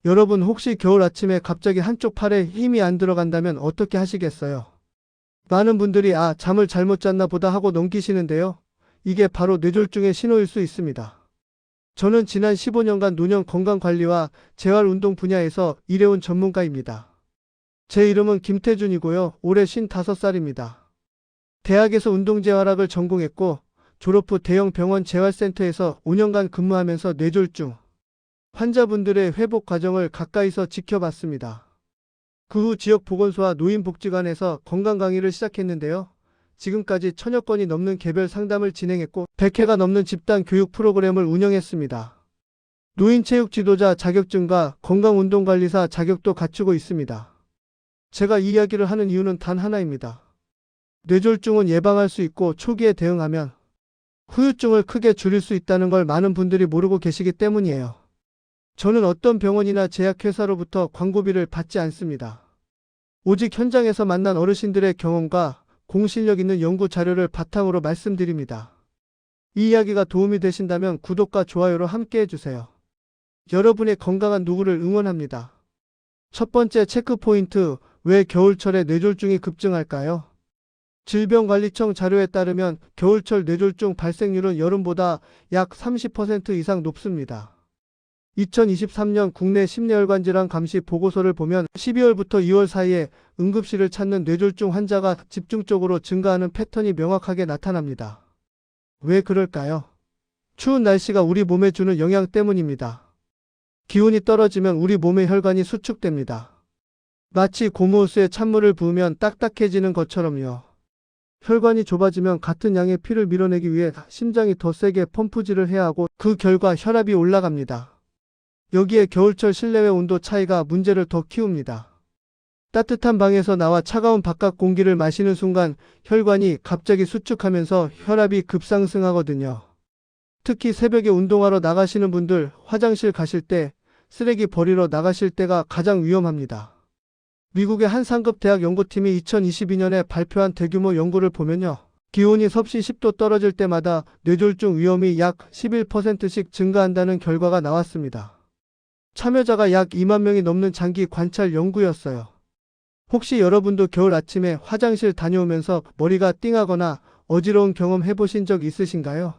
여러분 혹시 겨울 아침에 갑자기 한쪽 팔에 힘이 안 들어간다면 어떻게 하시겠어요? 많은 분들이 잠을 잘못 잤나 보다 하고 넘기시는데요. 이게 바로 뇌졸중의 신호일 수 있습니다. 저는 지난 15년간 노년 건강관리와 재활운동 분야에서 일해온 전문가입니다. 제 이름은 김태준이고요. 올해 55살입니다. 대학에서 운동재활학을 전공했고 졸업 후 대형 병원 재활센터에서 5년간 근무하면서 뇌졸중 환자분들의 회복 과정을 가까이서 지켜봤습니다. 그 후 지역 보건소와 노인복지관에서 건강 강의를 시작했는데요. 지금까지 1000여 건이 넘는 개별 상담을 진행했고 100회가 넘는 집단 교육 프로그램을 운영했습니다. 노인체육 지도자 자격증과 건강운동관리사 자격도 갖추고 있습니다. 제가 이 이야기를 하는 이유는 단 하나입니다. 뇌졸중은 예방할 수 있고 초기에 대응하면 후유증을 크게 줄일 수 있다는 걸 많은 분들이 모르고 계시기 때문이에요. 저는 어떤 병원이나 제약회사로부터 광고비를 받지 않습니다. 오직 현장에서 만난 어르신들의 경험과 공실력 있는 연구 자료를 바탕으로 말씀드립니다. 이 이야기가 도움이 되신다면 구독과 좋아요로 함께 해주세요. 여러분의 건강한 누구를 응원합니다. 첫 번째 체크포인트, 왜 겨울철에 뇌졸중이 급증할까요? 질병관리청 자료에 따르면 겨울철 뇌졸중 발생률은 여름보다 약 30% 이상 높습니다. 2023년 국내 심뇌혈관 질환 감시 보고서를 보면 12월부터 2월 사이에 응급실을 찾는 뇌졸중 환자가 집중적으로 증가하는 패턴이 명확하게 나타납니다. 왜 그럴까요? 추운 날씨가 우리 몸에 주는 영향 때문입니다. 기온이 떨어지면 우리 몸의 혈관이 수축됩니다. 마치 고무호스에 찬물을 부으면 딱딱해지는 것처럼요. 혈관이 좁아지면 같은 양의 피를 밀어내기 위해 심장이 더 세게 펌프질을 해야 하고 그 결과 혈압이 올라갑니다. 여기에 겨울철 실내외 온도 차이가 문제를 더 키웁니다. 따뜻한 방에서 나와 차가운 바깥 공기를 마시는 순간 혈관이 갑자기 수축하면서 혈압이 급상승하거든요. 특히 새벽에 운동하러 나가시는 분들, 화장실 가실 때, 쓰레기 버리러 나가실 때가 가장 위험합니다. 미국의 한 상급 대학 연구팀이 2022년에 발표한 대규모 연구를 보면요. 기온이 섭씨 10도 떨어질 때마다 뇌졸중 위험이 약 11%씩 증가한다는 결과가 나왔습니다. 참여자가 약 2만 명이 넘는 장기 관찰 연구였어요. 혹시 여러분도 겨울 아침에 화장실 다녀오면서 머리가 띵하거나 어지러운 경험 해보신 적 있으신가요?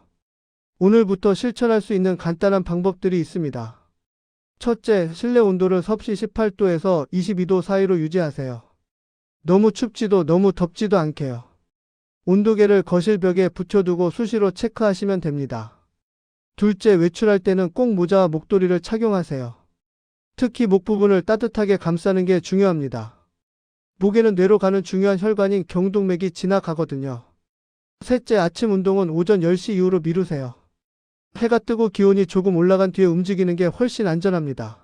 오늘부터 실천할 수 있는 간단한 방법들이 있습니다. 첫째, 실내 온도를 섭씨 18도에서 22도 사이로 유지하세요. 너무 춥지도 너무 덥지도 않게요. 온도계를 거실 벽에 붙여두고 수시로 체크하시면 됩니다. 둘째, 외출할 때는 꼭 모자와 목도리를 착용하세요. 특히 목 부분을 따뜻하게 감싸는 게 중요합니다. 목에는 뇌로 가는 중요한 혈관인 경동맥이 지나가거든요. 셋째, 아침 운동은 오전 10시 이후로 미루세요. 해가 뜨고 기온이 조금 올라간 뒤에 움직이는 게 훨씬 안전합니다.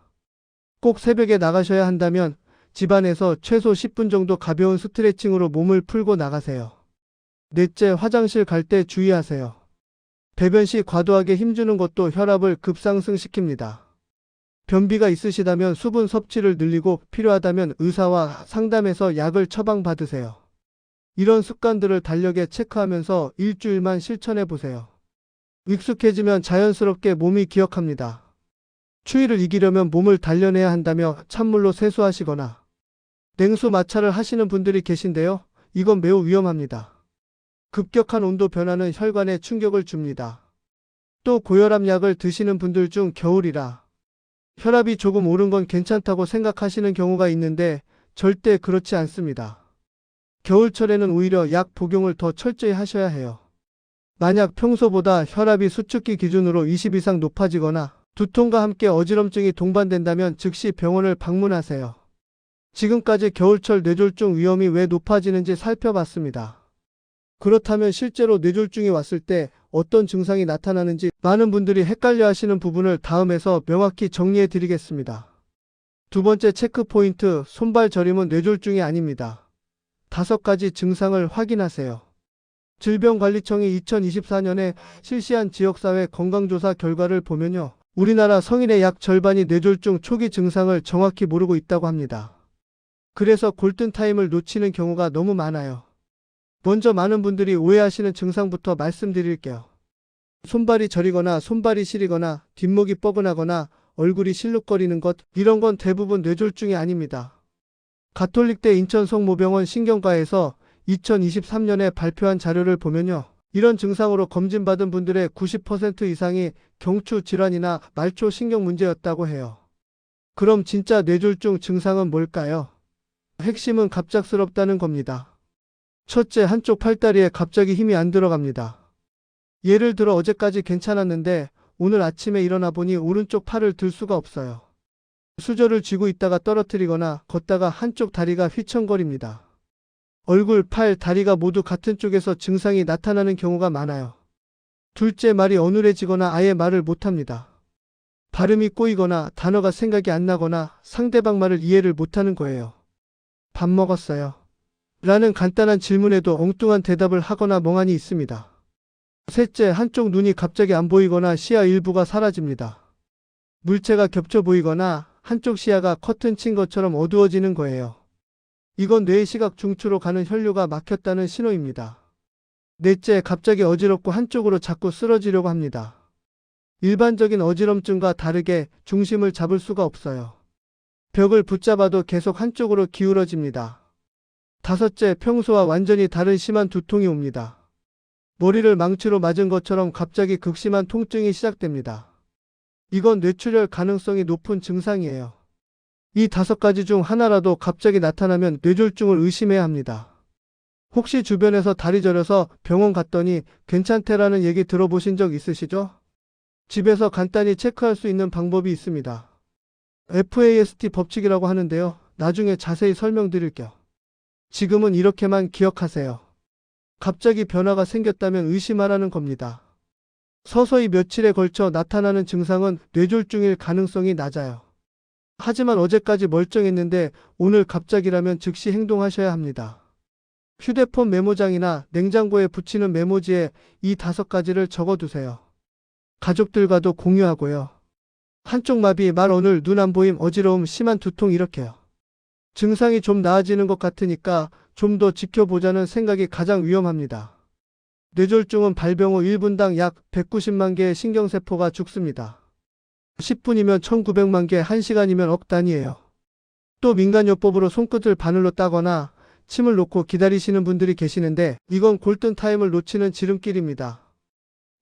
꼭 새벽에 나가셔야 한다면 집안에서 최소 10분 정도 가벼운 스트레칭으로 몸을 풀고 나가세요. 넷째, 화장실 갈 때 주의하세요. 배변 시 과도하게 힘주는 것도 혈압을 급상승시킵니다. 변비가 있으시다면 수분 섭취를 늘리고 필요하다면 의사와 상담해서 약을 처방받으세요. 이런 습관들을 달력에 체크하면서 일주일만 실천해 보세요. 익숙해지면 자연스럽게 몸이 기억합니다. 추위를 이기려면 몸을 단련해야 한다며 찬물로 세수하시거나 냉수 마찰을 하시는 분들이 계신데요. 이건 매우 위험합니다. 급격한 온도 변화는 혈관에 충격을 줍니다. 또 고혈압 약을 드시는 분들 중 겨울이라 혈압이 조금 오른 건 괜찮다고 생각하시는 경우가 있는데 절대 그렇지 않습니다. 겨울철에는 오히려 약 복용을 더 철저히 하셔야 해요. 만약 평소보다 혈압이 수축기 기준으로 20 이상 높아지거나 두통과 함께 어지럼증이 동반된다면 즉시 병원을 방문하세요. 지금까지 겨울철 뇌졸중 위험이 왜 높아지는지 살펴봤습니다. 그렇다면 실제로 뇌졸중이 왔을 때 어떤 증상이 나타나는지 많은 분들이 헷갈려 하시는 부분을 다음에서 명확히 정리해 드리겠습니다. 두 번째 체크포인트, 손발 저림은 뇌졸중이 아닙니다. 5가지 증상을 확인하세요. 질병관리청이 2024년에 실시한 지역사회 건강조사 결과를 보면요. 우리나라 성인의 약 절반이 뇌졸중 초기 증상을 정확히 모르고 있다고 합니다. 그래서 골든타임을 놓치는 경우가 너무 많아요. 먼저 많은 분들이 오해하시는 증상부터 말씀드릴게요. 손발이 저리거나 손발이 시리거나 뒷목이 뻐근하거나 얼굴이 실룩거리는 것, 이런 건 대부분 뇌졸중이 아닙니다. 가톨릭대 인천 성모병원 신경과에서 2023년에 발표한 자료를 보면요. 이런 증상으로 검진받은 분들의 90% 이상이 경추 질환이나 말초 신경 문제였다고 해요. 그럼 진짜 뇌졸중 증상은 뭘까요? 핵심은 갑작스럽다는 겁니다. 첫째, 한쪽 팔다리에 갑자기 힘이 안 들어갑니다. 예를 들어 어제까지 괜찮았는데 오늘 아침에 일어나 보니 오른쪽 팔을 들 수가 없어요. 수저를 쥐고 있다가 떨어뜨리거나 걷다가 한쪽 다리가 휘청거립니다. 얼굴, 팔, 다리가 모두 같은 쪽에서 증상이 나타나는 경우가 많아요. 둘째, 말이 어눌해지거나 아예 말을 못합니다. 발음이 꼬이거나 단어가 생각이 안 나거나 상대방 말을 이해를 못하는 거예요. 밥 먹었어요? 라는 간단한 질문에도 엉뚱한 대답을 하거나 멍하니 있습니다. 셋째, 한쪽 눈이 갑자기 안 보이거나 시야 일부가 사라집니다. 물체가 겹쳐 보이거나 한쪽 시야가 커튼 친 것처럼 어두워지는 거예요. 이건 뇌의 시각 중추로 가는 혈류가 막혔다는 신호입니다. 넷째, 갑자기 어지럽고 한쪽으로 자꾸 쓰러지려고 합니다. 일반적인 어지럼증과 다르게 중심을 잡을 수가 없어요. 벽을 붙잡아도 계속 한쪽으로 기울어집니다. 다섯째, 평소와 완전히 다른 심한 두통이 옵니다. 머리를 망치로 맞은 것처럼 갑자기 극심한 통증이 시작됩니다. 이건 뇌출혈 가능성이 높은 증상이에요. 이 5가지 중 하나라도 갑자기 나타나면 뇌졸중을 의심해야 합니다. 혹시 주변에서 다리 저려서 병원 갔더니 괜찮대라는 얘기 들어보신 적 있으시죠? 집에서 간단히 체크할 수 있는 방법이 있습니다. FAST 법칙이라고 하는데요. 나중에 자세히 설명드릴게요. 지금은 이렇게만 기억하세요. 갑자기 변화가 생겼다면 의심하라는 겁니다. 서서히 며칠에 걸쳐 나타나는 증상은 뇌졸중일 가능성이 낮아요. 하지만 어제까지 멀쩡했는데 오늘 갑자기라면 즉시 행동하셔야 합니다. 휴대폰 메모장이나 냉장고에 붙이는 메모지에 이 5가지를 적어두세요. 가족들과도 공유하고요. 한쪽 마비, 말 어눌, 눈 안 보임, 어지러움, 심한 두통 이렇게요. 증상이 좀 나아지는 것 같으니까 좀 더 지켜보자는 생각이 가장 위험합니다. 뇌졸중은 발병 후 1분당 약 190만 개의 신경세포가 죽습니다. 10분이면 1900만 개, 1시간이면 억 단위예요. 또 민간요법으로 손끝을 바늘로 따거나 침을 놓고 기다리시는 분들이 계시는데 이건 골든타임을 놓치는 지름길입니다.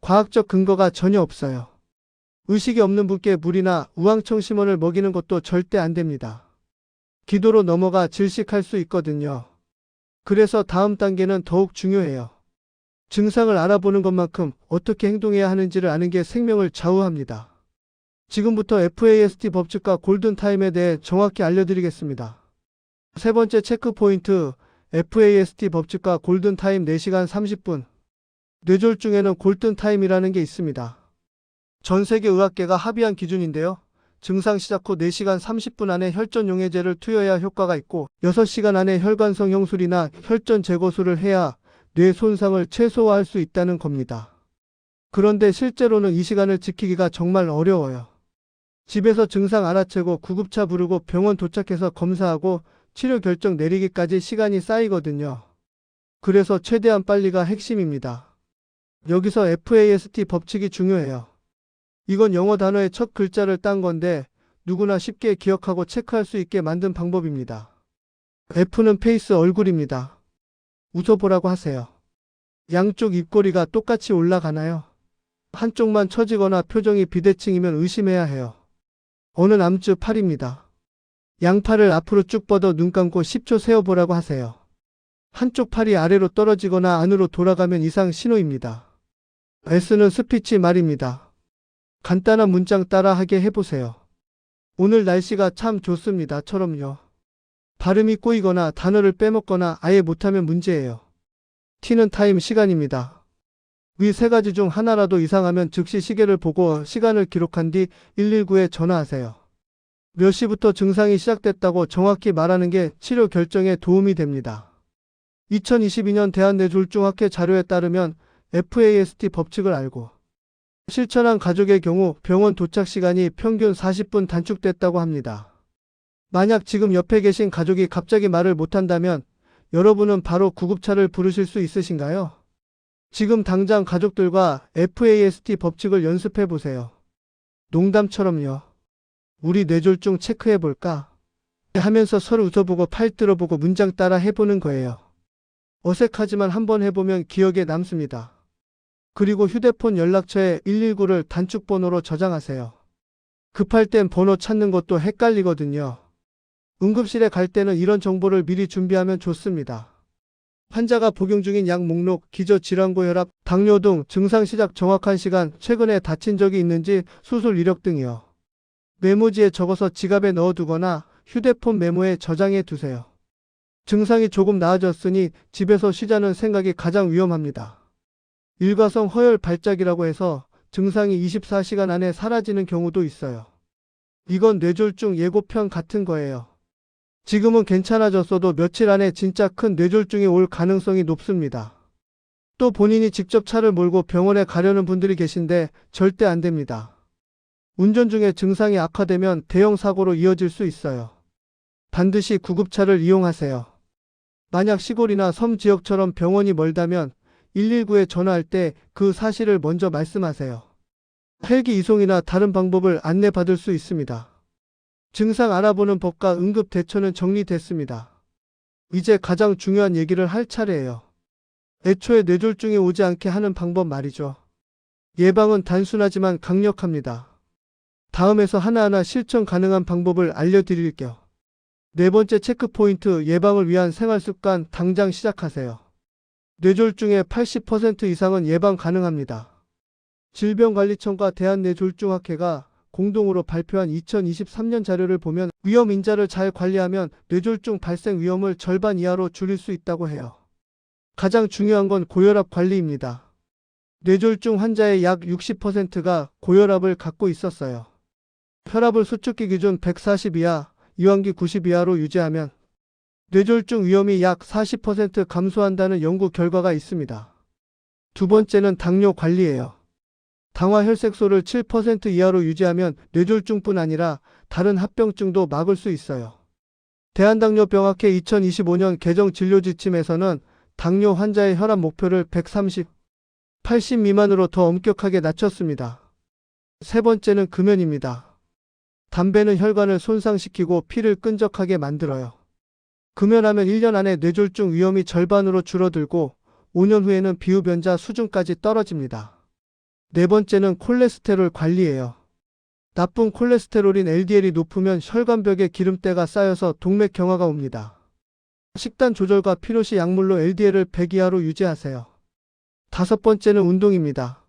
과학적 근거가 전혀 없어요. 의식이 없는 분께 물이나 우황청심원을 먹이는 것도 절대 안 됩니다. 기도로 넘어가 질식할 수 있거든요. 그래서 다음 단계는 더욱 중요해요. 증상을 알아보는 것만큼 어떻게 행동해야 하는지를 아는 게 생명을 좌우합니다. 지금부터 FAST 법칙과 골든타임에 대해 정확히 알려드리겠습니다. 세 번째 체크포인트, FAST 법칙과 골든타임 4시간 30분. 뇌졸중에는 골든타임이라는 게 있습니다. 전 세계 의학계가 합의한 기준인데요. 증상 시작 후 4시간 30분 안에 혈전용해제를 투여해야 효과가 있고 6시간 안에 혈관성 형술이나 혈전 제거술을 해야 뇌 손상을 최소화할 수 있다는 겁니다. 그런데 실제로는 이 시간을 지키기가 정말 어려워요. 집에서 증상 알아채고 구급차 부르고 병원 도착해서 검사하고 치료 결정 내리기까지 시간이 쌓이거든요. 그래서 최대한 빨리가 핵심입니다. 여기서 FAST 법칙이 중요해요. 이건 영어 단어의 첫 글자를 딴 건데 누구나 쉽게 기억하고 체크할 수 있게 만든 방법입니다. F는 페이스, 얼굴입니다. 웃어보라고 하세요. 양쪽 입꼬리가 똑같이 올라가나요? 한쪽만 처지거나 표정이 비대칭이면 의심해야 해요. 어는 암주 팔입니다. 양팔을 앞으로 쭉 뻗어 눈 감고 10초 세어보라고 하세요. 한쪽 팔이 아래로 떨어지거나 안으로 돌아가면 이상 신호입니다. S는 스피치, 말입니다. 간단한 문장 따라하게 해보세요. 오늘 날씨가 참 좋습니다.처럼요. 발음이 꼬이거나 단어를 빼먹거나 아예 못하면 문제예요. T는 타임, 시간입니다. 위 3가지 중 하나라도 이상하면 즉시 시계를 보고 시간을 기록한 뒤 119에 전화하세요. 몇 시부터 증상이 시작됐다고 정확히 말하는 게 치료 결정에 도움이 됩니다. 2022년 대한뇌졸중학회 자료에 따르면 FAST 법칙을 알고 실천한 가족의 경우 병원 도착 시간이 평균 40분 단축됐다고 합니다. 만약 지금 옆에 계신 가족이 갑자기 말을 못한다면 여러분은 바로 구급차를 부르실 수 있으신가요? 지금 당장 가족들과 FAST 법칙을 연습해 보세요. 농담처럼요. 우리 뇌졸중 체크해볼까? 하면서 서로 웃어보고 팔 들어보고 문장 따라 해보는 거예요. 어색하지만 한번 해보면 기억에 남습니다. 그리고 휴대폰 연락처에 119를 단축번호로 저장하세요. 급할 땐 번호 찾는 것도 헷갈리거든요. 응급실에 갈 때는 이런 정보를 미리 준비하면 좋습니다. 환자가 복용 중인 약 목록, 기저질환고혈압, 당뇨 등 증상 시작 정확한 시간, 최근에 다친 적이 있는지, 수술 이력 등이요. 메모지에 적어서 지갑에 넣어두거나 휴대폰 메모에 저장해 두세요. 증상이 조금 나아졌으니 집에서 쉬자는 생각이 가장 위험합니다. 일과성 허혈 발작이라고 해서 증상이 24시간 안에 사라지는 경우도 있어요. 이건 뇌졸중 예고편 같은 거예요. 지금은 괜찮아졌어도 며칠 안에 진짜 큰 뇌졸중이 올 가능성이 높습니다. 또 본인이 직접 차를 몰고 병원에 가려는 분들이 계신데 절대 안 됩니다. 운전 중에 증상이 악화되면 대형 사고로 이어질 수 있어요. 반드시 구급차를 이용하세요. 만약 시골이나 섬 지역처럼 병원이 멀다면 119에 전화할 때 그 사실을 먼저 말씀하세요. 헬기 이송이나 다른 방법을 안내받을 수 있습니다. 증상 알아보는 법과 응급 대처는 정리됐습니다. 이제 가장 중요한 얘기를 할 차례예요. 애초에 뇌졸중이 오지 않게 하는 방법 말이죠. 예방은 단순하지만 강력합니다. 다음에서 하나하나 실천 가능한 방법을 알려드릴게요. 네 번째 체크포인트, 예방을 위한 생활습관. 당장 시작하세요. 뇌졸중의 80% 이상은 예방 가능합니다. 질병관리청과 대한뇌졸중학회가 공동으로 발표한 2023년 자료를 보면 위험 인자를 잘 관리하면 뇌졸중 발생 위험을 절반 이하로 줄일 수 있다고 해요. 가장 중요한 건 고혈압 관리입니다. 뇌졸중 환자의 약 60%가 고혈압을 갖고 있었어요. 혈압을 수축기 기준 140 이하, 이완기 90 이하로 유지하면 뇌졸중 위험이 약 40% 감소한다는 연구 결과가 있습니다. 두 번째는 당뇨 관리예요. 당화 혈색소를 7% 이하로 유지하면 뇌졸중뿐 아니라 다른 합병증도 막을 수 있어요. 대한당뇨병학회 2025년 개정 진료 지침에서는 당뇨 환자의 혈압 목표를 130, 80 미만으로 더 엄격하게 낮췄습니다. 세 번째는 금연입니다. 담배는 혈관을 손상시키고 피를 끈적하게 만들어요. 금연하면 1년 안에 뇌졸중 위험이 절반으로 줄어들고 5년 후에는 비흡연자 수준까지 떨어집니다. 네 번째는 콜레스테롤 관리예요. 나쁜 콜레스테롤인 LDL이 높으면 혈관벽에 기름때가 쌓여서 동맥경화가 옵니다. 식단 조절과 필요시 약물로 LDL을 100 이하로 유지하세요. 다섯 번째는 운동입니다.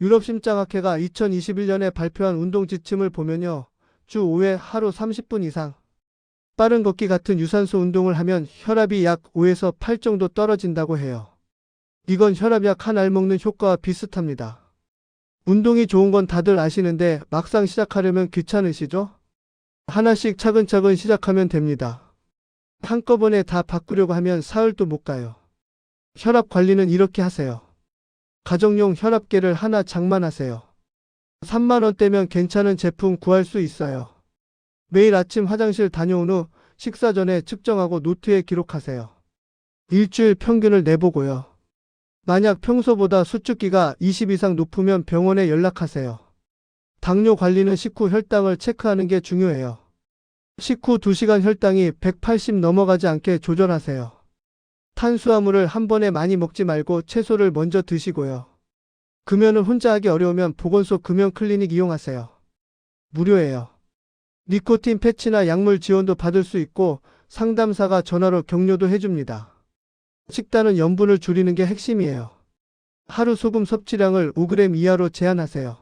유럽심장학회가 2021년에 발표한 운동 지침을 보면요. 주 5회 하루 30분 이상 빠른 걷기 같은 유산소 운동을 하면 혈압이 약 5에서 8 정도 떨어진다고 해요. 이건 혈압약 한 알 먹는 효과와 비슷합니다. 운동이 좋은 건 다들 아시는데 막상 시작하려면 귀찮으시죠? 하나씩 차근차근 시작하면 됩니다. 한꺼번에 다 바꾸려고 하면 사흘도 못 가요. 혈압 관리는 이렇게 하세요. 가정용 혈압계를 하나 장만하세요. 3만 원대면 괜찮은 제품 구할 수 있어요. 매일 아침 화장실 다녀온 후 식사 전에 측정하고 노트에 기록하세요. 일주일 평균을 내보고요. 만약 평소보다 수축기가 20 이상 높으면 병원에 연락하세요. 당뇨 관리는 식후 혈당을 체크하는 게 중요해요. 식후 2시간 혈당이 180 넘어가지 않게 조절하세요. 탄수화물을 한 번에 많이 먹지 말고 채소를 먼저 드시고요. 금연을 혼자 하기 어려우면 보건소 금연 클리닉 이용하세요. 무료예요. 니코틴 패치나 약물 지원도 받을 수 있고 상담사가 전화로 격려도 해줍니다. 식단은 염분을 줄이는 게 핵심이에요. 하루 소금 섭취량을 5g 이하로 제한하세요.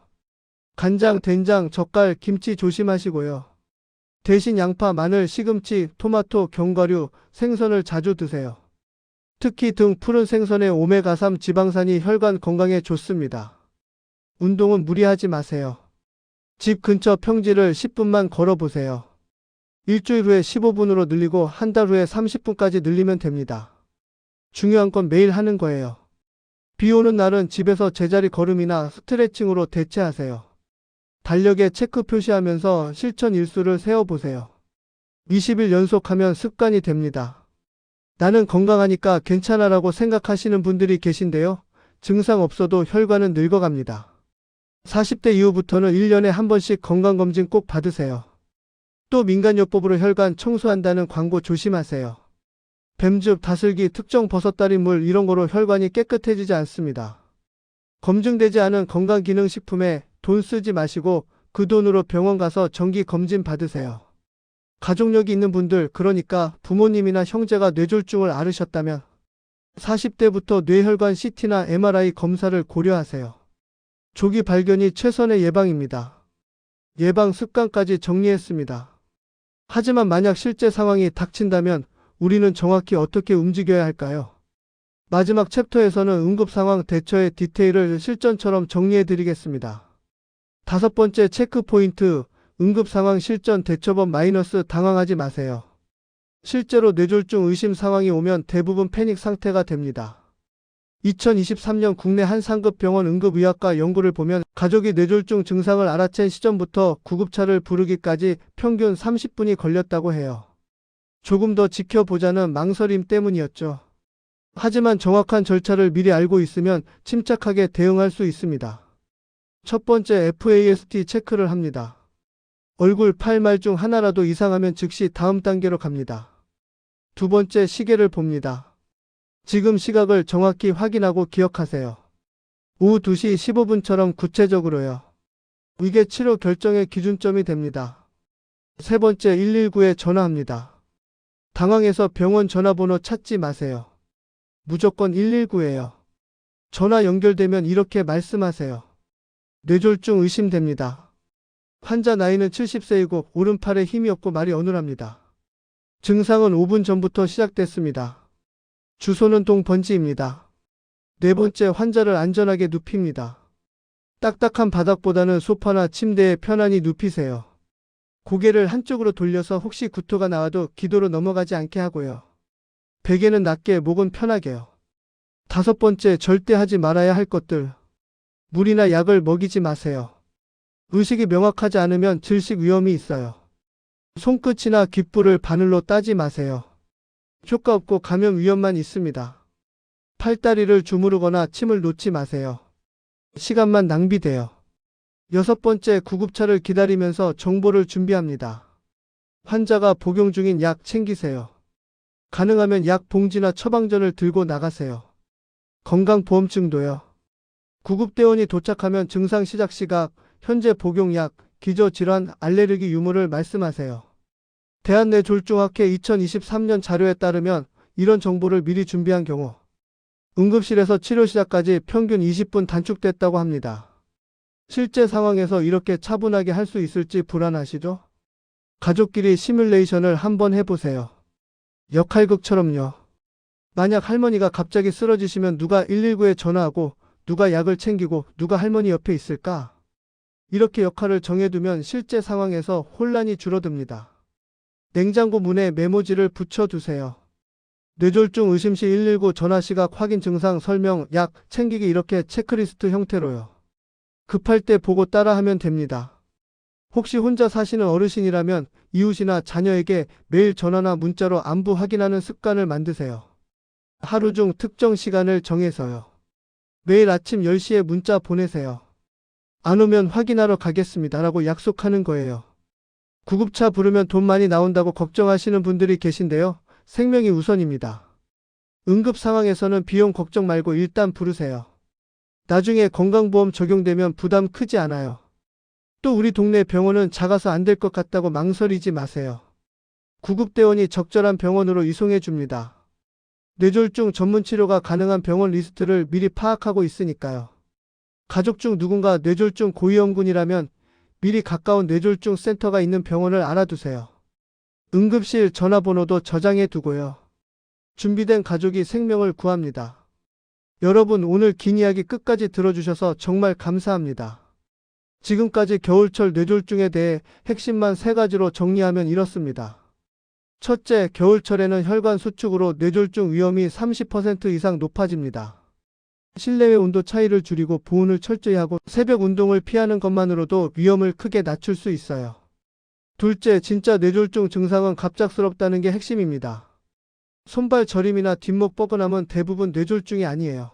간장, 된장, 젓갈, 김치 조심하시고요. 대신 양파, 마늘, 시금치, 토마토, 견과류, 생선을 자주 드세요. 특히 등 푸른 생선의 오메가3 지방산이 혈관 건강에 좋습니다. 운동은 무리하지 마세요. 집 근처 평지를 10분만 걸어보세요. 일주일 후에 15분으로 늘리고 한 달 후에 30분까지 늘리면 됩니다. 중요한 건 매일 하는 거예요. 비 오는 날은 집에서 제자리 걸음이나 스트레칭으로 대체하세요. 달력에 체크 표시하면서 실천 일수를 세어보세요. 20일 연속하면 습관이 됩니다. 나는 건강하니까 괜찮아라고 생각하시는 분들이 계신데요. 증상 없어도 혈관은 늙어갑니다. 40대 이후부터는 1년에 한 번씩 건강검진 꼭 받으세요. 또 민간요법으로 혈관 청소한다는 광고 조심하세요. 뱀즙, 다슬기, 특정 버섯다리 물 이런 거로 혈관이 깨끗해지지 않습니다. 검증되지 않은 건강기능식품에 돈 쓰지 마시고 그 돈으로 병원 가서 정기 검진 받으세요. 가족력이 있는 분들, 그러니까 부모님이나 형제가 뇌졸중을 앓으셨다면 40대부터 뇌혈관 CT나 MRI 검사를 고려하세요. 조기 발견이 최선의 예방입니다. 예방 습관까지 정리했습니다. 하지만 만약 실제 상황이 닥친다면 우리는 정확히 어떻게 움직여야 할까요? 마지막 챕터에서는 응급 상황 대처의 디테일을 실전처럼 정리해 드리겠습니다. 5번째 체크 포인트, 응급 상황 실전 대처법 마이너스 당황하지 마세요. 실제로 뇌졸중 의심 상황이 오면 대부분 패닉 상태가 됩니다. 2023년 국내 한 상급 병원 응급의학과 연구를 보면 가족이 뇌졸중 증상을 알아챈 시점부터 구급차를 부르기까지 평균 30분이 걸렸다고 해요. 조금 더 지켜보자는 망설임 때문이었죠. 하지만 정확한 절차를 미리 알고 있으면 침착하게 대응할 수 있습니다. 첫 번째, FAST 체크를 합니다. 얼굴, 팔, 말 중 하나라도 이상하면 즉시 다음 단계로 갑니다. 두 번째, 시계를 봅니다. 지금 시각을 정확히 확인하고 기억하세요. 오후 2시 15분처럼 구체적으로요. 이게 치료 결정의 기준점이 됩니다. 세 번째, 119에 전화합니다. 당황해서 병원 전화번호 찾지 마세요. 무조건 119예요. 전화 연결되면 이렇게 말씀하세요. 뇌졸중 의심됩니다. 환자 나이는 70세이고 오른팔에 힘이 없고 말이 어눌합니다. 증상은 5분 전부터 시작됐습니다. 주소는 동번지입니다. 네 번째, 환자를 안전하게 눕힙니다. 딱딱한 바닥보다는 소파나 침대에 편안히 눕히세요. 고개를 한쪽으로 돌려서 혹시 구토가 나와도 기도로 넘어가지 않게 하고요. 베개는 낮게, 목은 편하게요. 5번째, 절대 하지 말아야 할 것들. 물이나 약을 먹이지 마세요. 의식이 명확하지 않으면 질식 위험이 있어요. 손끝이나 귓불을 바늘로 따지 마세요. 효과 없고 감염 위험만 있습니다. 팔다리를 주무르거나 침을 놓지 마세요. 시간만 낭비돼요. 6번째, 구급차를 기다리면서 정보를 준비합니다. 환자가 복용 중인 약 챙기세요. 가능하면 약 봉지나 처방전을 들고 나가세요. 건강보험증도요. 구급대원이 도착하면 증상 시작 시각, 현재 복용약, 기저질환, 알레르기 유무를 말씀하세요. 대한뇌졸중학회 2023년 자료에 따르면 이런 정보를 미리 준비한 경우 응급실에서 치료 시작까지 평균 20분 단축됐다고 합니다. 실제 상황에서 이렇게 차분하게 할 수 있을지 불안하시죠? 가족끼리 시뮬레이션을 한번 해보세요. 역할극처럼요. 만약 할머니가 갑자기 쓰러지시면 누가 119에 전화하고 누가 약을 챙기고 누가 할머니 옆에 있을까? 이렇게 역할을 정해두면 실제 상황에서 혼란이 줄어듭니다. 냉장고 문에 메모지를 붙여두세요. 뇌졸중 의심 시 119 전화 시각 확인 증상 설명 약 챙기기 이렇게 체크리스트 형태로요. 급할 때 보고 따라하면 됩니다. 혹시 혼자 사시는 어르신이라면 이웃이나 자녀에게 매일 전화나 문자로 안부 확인하는 습관을 만드세요. 하루 중 특정 시간을 정해서요. 매일 아침 10시에 문자 보내세요. 안 오면 확인하러 가겠습니다 라고 약속하는 거예요. 구급차 부르면 돈 많이 나온다고 걱정하시는 분들이 계신데요. 생명이 우선입니다. 응급 상황에서는 비용 걱정 말고 일단 부르세요. 나중에 건강보험 적용되면 부담 크지 않아요. 또 우리 동네 병원은 작아서 안 될 것 같다고 망설이지 마세요. 구급대원이 적절한 병원으로 이송해 줍니다. 뇌졸중 전문 치료가 가능한 병원 리스트를 미리 파악하고 있으니까요. 가족 중 누군가 뇌졸중 고위험군이라면 미리 가까운 뇌졸중 센터가 있는 병원을 알아두세요. 응급실 전화번호도 저장해 두고요. 준비된 가족이 생명을 구합니다. 여러분, 오늘 긴 이야기 끝까지 들어주셔서 정말 감사합니다. 지금까지 겨울철 뇌졸중에 대해 핵심만 3가지로 정리하면 이렇습니다. 첫째, 겨울철에는 혈관 수축으로 뇌졸중 위험이 30% 이상 높아집니다. 실내외 온도 차이를 줄이고 보온을 철저히 하고 새벽 운동을 피하는 것만으로도 위험을 크게 낮출 수 있어요. 둘째, 진짜 뇌졸중 증상은 갑작스럽다는 게 핵심입니다. 손발 저림이나 뒷목 뻐근함은 대부분 뇌졸중이 아니에요.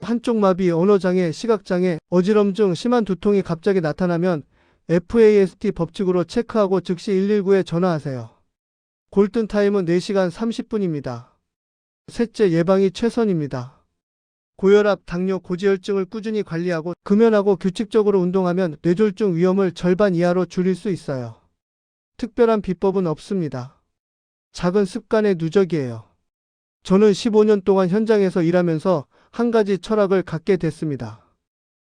한쪽 마비, 언어장애, 시각장애, 어지럼증, 심한 두통이 갑자기 나타나면 FAST 법칙으로 체크하고 즉시 119에 전화하세요. 골든타임은 4시간 30분입니다. 셋째, 예방이 최선입니다. 고혈압, 당뇨, 고지혈증을 꾸준히 관리하고 금연하고 규칙적으로 운동하면 뇌졸중 위험을 절반 이하로 줄일 수 있어요. 특별한 비법은 없습니다. 작은 습관의 누적이에요. 저는 15년 동안 현장에서 일하면서 한 가지 철학을 갖게 됐습니다.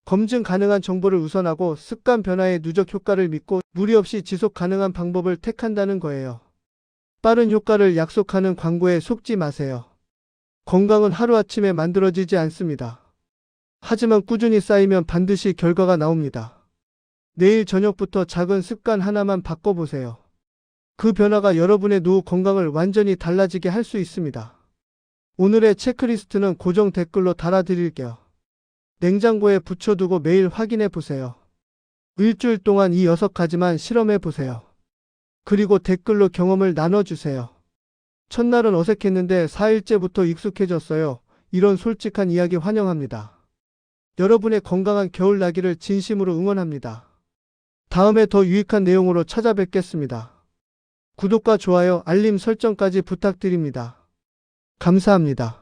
검증 가능한 정보를 우선하고 습관 변화의 누적 효과를 믿고 무리 없이 지속 가능한 방법을 택한다는 거예요. 빠른 효과를 약속하는 광고에 속지 마세요. 건강은 하루아침에 만들어지지 않습니다. 하지만 꾸준히 쌓이면 반드시 결과가 나옵니다. 내일 저녁부터 작은 습관 하나만 바꿔보세요. 그 변화가 여러분의 노후 건강을 완전히 달라지게 할 수 있습니다. 오늘의 체크리스트는 고정 댓글로 달아드릴게요. 냉장고에 붙여두고 매일 확인해 보세요. 일주일 동안 이 6가지만 실험해 보세요. 그리고 댓글로 경험을 나눠주세요. 첫날은 어색했는데 4일째부터 익숙해졌어요. 이런 솔직한 이야기 환영합니다. 여러분의 건강한 겨울 나기를 진심으로 응원합니다. 다음에 더 유익한 내용으로 찾아뵙겠습니다. 구독과 좋아요, 알림 설정까지 부탁드립니다. 감사합니다.